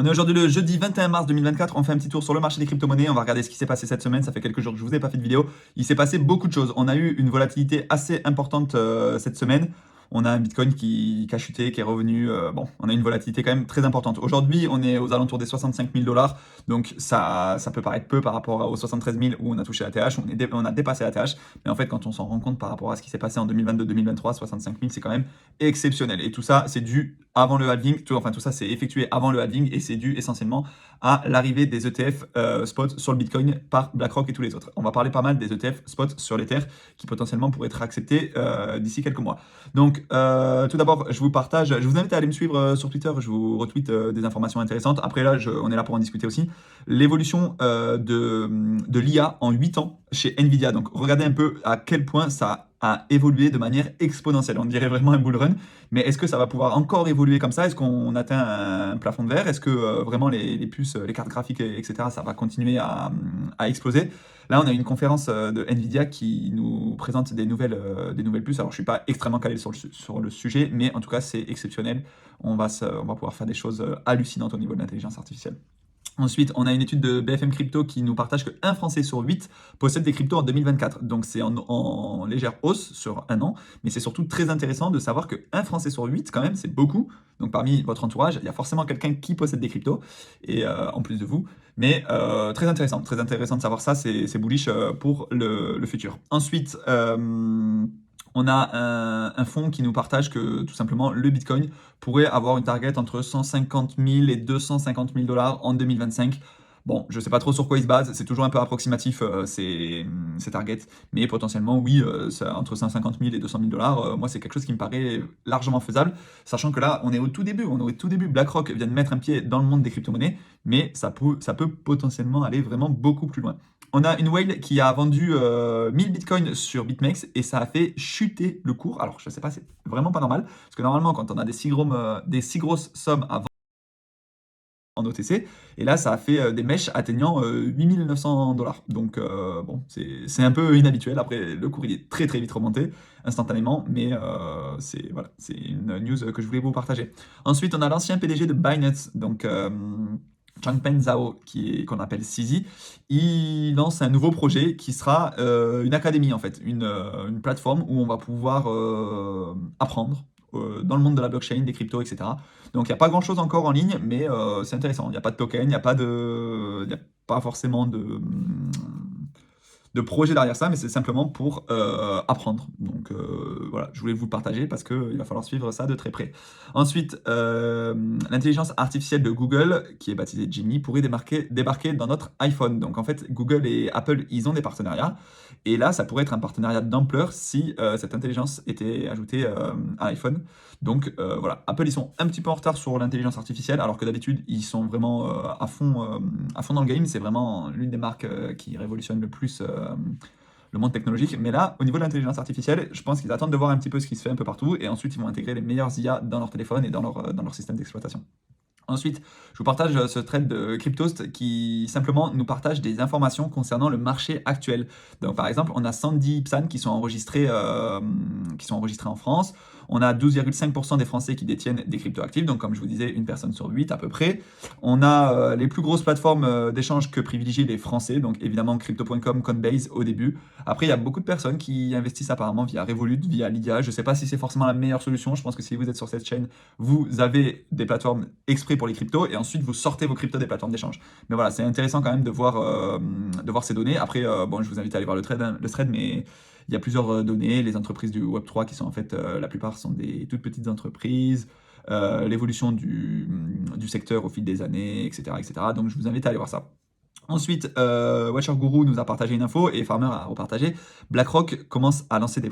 On est aujourd'hui le jeudi 21 mars 2024, on fait un petit tour sur le marché des crypto-monnaies, on va regarder ce qui s'est passé cette semaine, ça fait quelques jours que je vous ai pas fait de vidéo, il s'est passé beaucoup de choses, on a eu une volatilité assez importante cette semaine, on a un Bitcoin qui a chuté, qui est revenu, bon, on a une volatilité quand même très importante. Aujourd'hui, on est aux alentours des 65 000 dollars, donc ça peut paraître peu par rapport aux 73 000 où on a touché la TH, on a dépassé la TH, mais en fait quand on s'en rend compte par rapport à ce qui s'est passé en 2022-2023, 65 000 c'est quand même exceptionnel. Et tout ça, c'est dû avant le halving, tout ça c'est effectué avant le halving et c'est dû essentiellement à l'arrivée des ETF spot sur le Bitcoin par BlackRock et tous les autres. On va parler pas mal des ETF spot sur l'Ether qui potentiellement pourraient être acceptés d'ici quelques mois. Donc tout d'abord, je vous invite à aller me suivre sur Twitter, je vous retweet des informations intéressantes. Après là, on est là pour en discuter aussi. L'évolution de l'IA en 8 ans chez Nvidia. Donc regardez un peu à quel point ça a évolué de manière exponentielle. On dirait vraiment un bull run. Mais est-ce que ça va pouvoir encore évoluer comme ça? Est-ce qu'on atteint un plafond de verre? Est-ce que vraiment les puces, les cartes graphiques, etc., ça va continuer à exploser? Là, on a une conférence de Nvidia qui nous présente des nouvelles puces. Alors, je ne suis pas extrêmement calé sur le sujet, mais en tout cas, c'est exceptionnel. On va pouvoir faire des choses hallucinantes au niveau de l'intelligence artificielle. Ensuite, on a une étude de BFM Crypto qui nous partage qu'un Français sur 8 possède des cryptos en 2024. Donc c'est en légère hausse sur un an, mais c'est surtout très intéressant de savoir qu'un Français sur 8, quand même, c'est beaucoup. Donc parmi votre entourage, il y a forcément quelqu'un qui possède des cryptos, et en plus de vous. Mais très intéressant de savoir ça, c'est bullish pour le futur. Ensuite, on a un fonds qui nous partage que tout simplement le Bitcoin pourrait avoir une target entre 150 000 et 250 000 dollars en 2025. Bon, je ne sais pas trop sur quoi il se base, c'est toujours un peu approximatif ces targets, mais potentiellement, oui, entre 150 000 et 200 000 dollars, moi, c'est quelque chose qui me paraît largement faisable, sachant que là, on est au tout début, BlackRock vient de mettre un pied dans le monde des crypto-monnaies, mais ça peut potentiellement aller vraiment beaucoup plus loin. On a une whale qui a vendu 1000 bitcoins sur BitMEX et ça a fait chuter le cours. Alors, je ne sais pas, c'est vraiment pas normal. Parce que normalement, quand on a des si grosses sommes à vendre en OTC, et là, ça a fait des mèches atteignant 8900 dollars. Donc, bon, c'est un peu inhabituel. Après, le cours, il est très très vite remonté instantanément, mais c'est une news que je voulais vous partager. Ensuite, on a l'ancien PDG de Binance, donc Changpeng Zhao, qu'on appelle CZ. Il lance un nouveau projet qui sera une académie, en fait, une plateforme où on va pouvoir apprendre dans le monde de la blockchain, des cryptos, etc. Donc il n'y a pas grand-chose encore en ligne, mais c'est intéressant. Il n'y a pas de token, il y a pas forcément de projet derrière ça, mais c'est simplement pour apprendre. Donc voilà, je voulais vous le partager parce qu'il va falloir suivre ça de très près. Ensuite, l'intelligence artificielle de Google, qui est baptisée Gemini, pourrait débarquer dans notre iPhone. Donc en fait, Google et Apple, ils ont des partenariats. Et là, ça pourrait être un partenariat d'ampleur si cette intelligence était ajoutée à l'iPhone. Donc voilà, Apple, ils sont un petit peu en retard sur l'intelligence artificielle, alors que d'habitude, ils sont vraiment à fond dans le game. C'est vraiment l'une des marques qui révolutionne le plus le monde technologique. Mais là, au niveau de l'intelligence artificielle, je pense qu'ils attendent de voir un petit peu ce qui se fait un peu partout, et ensuite, ils vont intégrer les meilleures IA dans leur téléphone et dans leur système d'exploitation. Ensuite, je vous partage ce thread de Cryptost qui simplement nous partage des informations concernant le marché actuel. Donc, par exemple, on a 110 PSAN qui sont enregistrés en France. On a 12,5% des Français qui détiennent des cryptos actifs, donc comme je vous disais, une personne sur 8 à peu près. On a les plus grosses plateformes d'échange que privilégient les Français, donc évidemment Crypto.com, Coinbase au début. Après, il y a beaucoup de personnes qui investissent apparemment via Revolut, via Lydia. Je ne sais pas si c'est forcément la meilleure solution. Je pense que si vous êtes sur cette chaîne, vous avez des plateformes exprès pour les cryptos et ensuite vous sortez vos cryptos des plateformes d'échange. Mais voilà, c'est intéressant quand même de voir ces données. Après, bon, je vous invite à aller voir le thread, mais il y a plusieurs données. Les entreprises du Web3 qui sont en fait, la plupart sont des toutes petites entreprises. L'évolution du secteur au fil des années, etc., etc. Donc je vous invite à aller voir ça. Ensuite, Watcher Guru nous a partagé une info et Farmer a repartagé. BlackRock commence à lancer des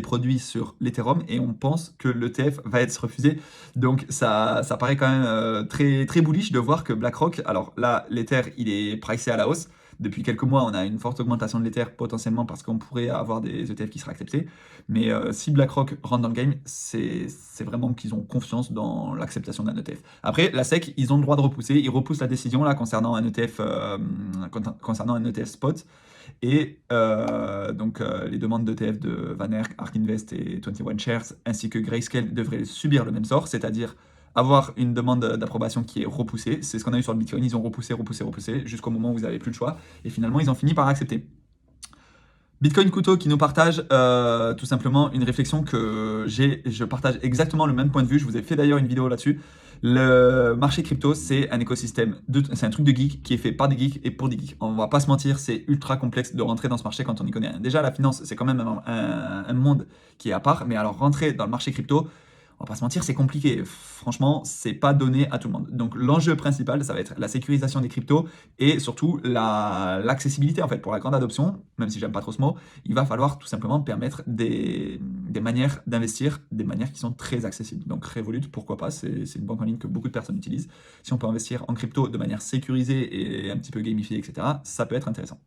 produits sur l'Ethereum et on pense que l'ETF va être refusé. Donc ça paraît quand même très, très bullish de voir que BlackRock, alors là, l'Ether, il est pricé à la hausse. Depuis quelques mois, on a une forte augmentation de l'Ether potentiellement parce qu'on pourrait avoir des ETF qui seraient acceptés. Mais si BlackRock rentre dans le game, c'est vraiment qu'ils ont confiance dans l'acceptation d'un ETF. Après, la SEC, ils ont le droit de repousser. Ils repoussent la décision là concernant un ETF spot. Et les demandes d'ETF de Van Erck, Ark Invest et 21 Shares, ainsi que Grayscale devraient subir le même sort, c'est-à-dire avoir une demande d'approbation qui est repoussée. C'est ce qu'on a eu sur le Bitcoin. Ils ont repoussé jusqu'au moment où vous n'avez plus le choix. Et finalement, ils ont fini par accepter. Bitcoin Couteau qui nous partage tout simplement une réflexion que je partage exactement le même point de vue. Je vous ai fait d'ailleurs une vidéo là-dessus. Le marché crypto, c'est un écosystème, c'est un truc de geek qui est fait par des geeks et pour des geeks. On va pas se mentir, c'est ultra complexe de rentrer dans ce marché quand on y connaît rien. Déjà, la finance, c'est quand même un monde qui est à part, mais alors rentrer dans le marché crypto, on va pas se mentir, c'est compliqué. Franchement, c'est pas donné à tout le monde. Donc l'enjeu principal, ça va être la sécurisation des cryptos et surtout l'accessibilité en fait pour la grande adoption. Même si j'aime pas trop ce mot, il va falloir tout simplement permettre des manières d'investir, des manières qui sont très accessibles. Donc Revolut, pourquoi pas, c'est une banque en ligne que beaucoup de personnes utilisent. Si on peut investir en crypto de manière sécurisée et un petit peu gamifiée, etc., ça peut être intéressant.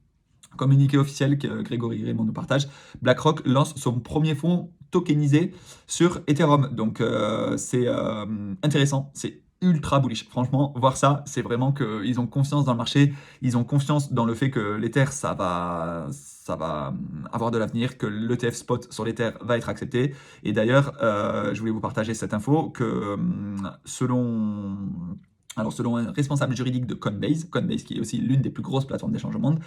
Communiqué officiel que Grégory Raymond nous partage, BlackRock lance son premier fonds tokenisé sur Ethereum. Donc c'est intéressant, c'est ultra bullish. Franchement, voir ça, c'est vraiment qu'ils ont confiance dans le marché, ils ont confiance dans le fait que l'Ether, ça va avoir de l'avenir, que l'ETF spot sur l'Ether va être accepté. Et d'ailleurs, je voulais vous partager cette info que selon un responsable juridique de Coinbase qui est aussi l'une des plus grosses plateformes d'échange au monde,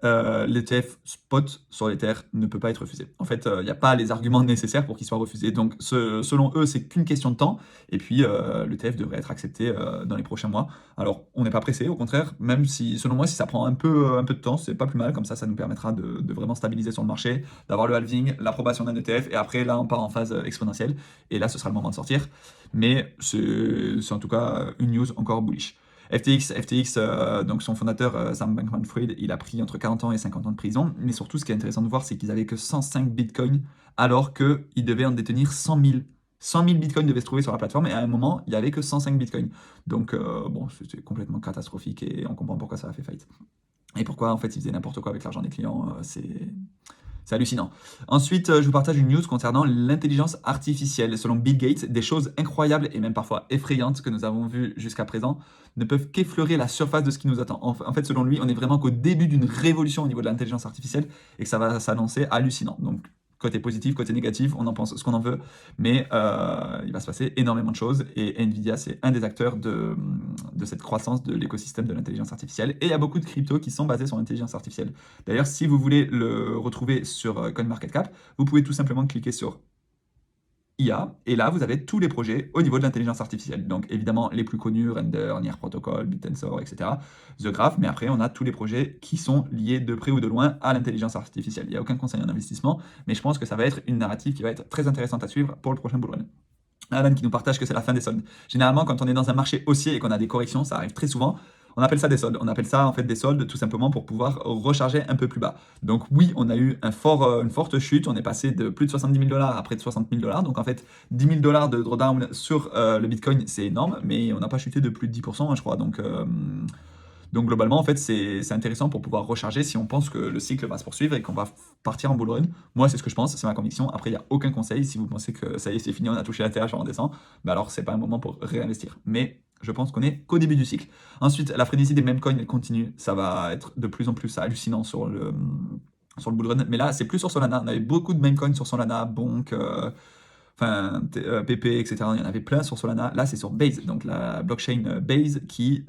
l'ETF spot sur l'Ether ne peut pas être refusé. En fait, il n'y a pas les arguments nécessaires pour qu'il soit refusé. Donc, selon eux, c'est qu'une question de temps. Et puis, l'ETF devrait être accepté dans les prochains mois. Alors, on n'est pas pressé, au contraire. Même si, selon moi, si ça prend un peu de temps, c'est pas plus mal. Comme ça nous permettra de vraiment stabiliser sur le marché, d'avoir le halving, l'approbation d'un ETF. Et après, là, on part en phase exponentielle. Et là, ce sera le moment de sortir. Mais c'est en tout cas une news encore bullish. FTX, donc son fondateur Sam Bankman-Fried, il a pris entre 40 ans et 50 ans de prison. Mais surtout, ce qui est intéressant de voir, c'est qu'ils avaient que 105 bitcoins alors qu'ils devaient en détenir 100 000. 100 000 bitcoins devaient se trouver sur la plateforme et à un moment, il n'y avait que 105 bitcoins. Donc, bon, c'était complètement catastrophique et on comprend pourquoi ça a fait faillite. Et pourquoi, en fait, ils faisaient n'importe quoi avec l'argent des clients. C'est hallucinant. Ensuite, je vous partage une news concernant l'intelligence artificielle. Selon Bill Gates, des choses incroyables et même parfois effrayantes que nous avons vues jusqu'à présent ne peuvent qu'effleurer la surface de ce qui nous attend. En fait, selon lui, on est vraiment qu'au début d'une révolution au niveau de l'intelligence artificielle et que ça va s'annoncer hallucinant. Donc, côté positif, côté négatif, on en pense ce qu'on en veut, mais il va se passer énormément de choses et Nvidia, c'est un des acteurs de cette croissance de l'écosystème de l'intelligence artificielle. Et il y a beaucoup de cryptos qui sont basés sur l'intelligence artificielle. D'ailleurs, si vous voulez le retrouver sur CoinMarketCap, vous pouvez tout simplement cliquer sur IA, et là, vous avez tous les projets au niveau de l'intelligence artificielle. Donc, évidemment, les plus connus, Render, Near Protocol, BitTensor, etc., The Graph, mais après, on a tous les projets qui sont liés de près ou de loin à l'intelligence artificielle. Il n'y a aucun conseil en investissement, mais je pense que ça va être une narrative qui va être très intéressante à suivre pour le prochain bull run. Alan qui nous partage que c'est la fin des soldes. Généralement, quand on est dans un marché haussier et qu'on a des corrections, ça arrive très souvent, on appelle ça des soldes. On appelle ça en fait des soldes tout simplement pour pouvoir recharger un peu plus bas. Donc oui, on a eu une forte chute. On est passé de plus de 70 000 $ à près de 60 000 $. Donc en fait, 10 000 $ de drawdown sur le Bitcoin, c'est énorme, mais on n'a pas chuté de plus de 10%, je crois. Donc globalement, en fait, c'est intéressant pour pouvoir recharger si on pense que le cycle va se poursuivre et qu'on va partir en bull run. Moi, c'est ce que je pense, c'est ma conviction. Après, il n'y a aucun conseil. Si vous pensez que ça y est, c'est fini, on a touché la terre, on redescend, bah alors c'est pas un moment pour réinvestir. Mais je pense qu'on est qu'au début du cycle. Ensuite, la frénésie des meme coins, elle continue. Ça va être de plus en plus hallucinant sur le bull run. Mais là, c'est plus sur Solana. On avait beaucoup de meme coins sur Solana, Bonk, PP, etc. Il y en avait plein sur Solana. Là, c'est sur Base, donc la blockchain Base qui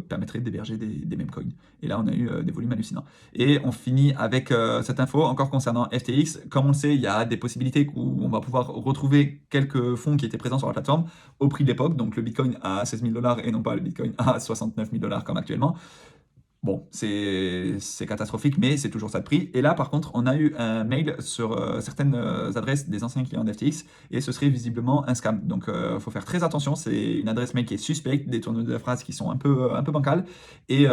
permettrait d'héberger des meme coins. Et là, on a eu des volumes hallucinants. Et on finit avec cette info encore concernant FTX. Comme on le sait, il y a des possibilités où on va pouvoir retrouver quelques fonds qui étaient présents sur la plateforme au prix de l'époque. Donc le Bitcoin à 16 000 $ et non pas le Bitcoin à 69 000 $ comme actuellement. Bon, c'est catastrophique, mais c'est toujours ça de prix. Et là, par contre, on a eu un mail sur certaines adresses des anciens clients d'FTX, et ce serait visiblement un scam. Donc, il faut faire très attention. C'est une adresse mail qui est suspecte, des tournures de phrases qui sont un peu bancales, et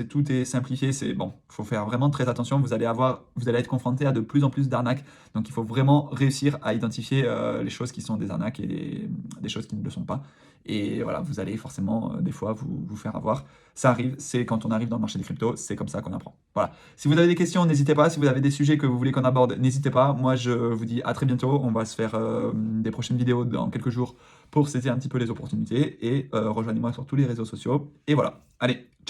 tout est simplifié. C'est bon, il faut faire vraiment très attention. Vous allez être confronté à de plus en plus d'arnaques. Donc, il faut vraiment réussir à identifier les choses qui sont des arnaques et des choses qui ne le sont pas. Et voilà, vous allez forcément des fois vous faire avoir. Ça arrive, c'est quand on arrive dans le marché des cryptos, c'est comme ça qu'on apprend. Voilà. Si vous avez des questions, n'hésitez pas. Si vous avez des sujets que vous voulez qu'on aborde, n'hésitez pas. Moi, je vous dis à très bientôt. On va se faire des prochaines vidéos dans quelques jours pour saisir un petit peu les opportunités. Et rejoignez-moi sur tous les réseaux sociaux. Et voilà. Allez, ciao.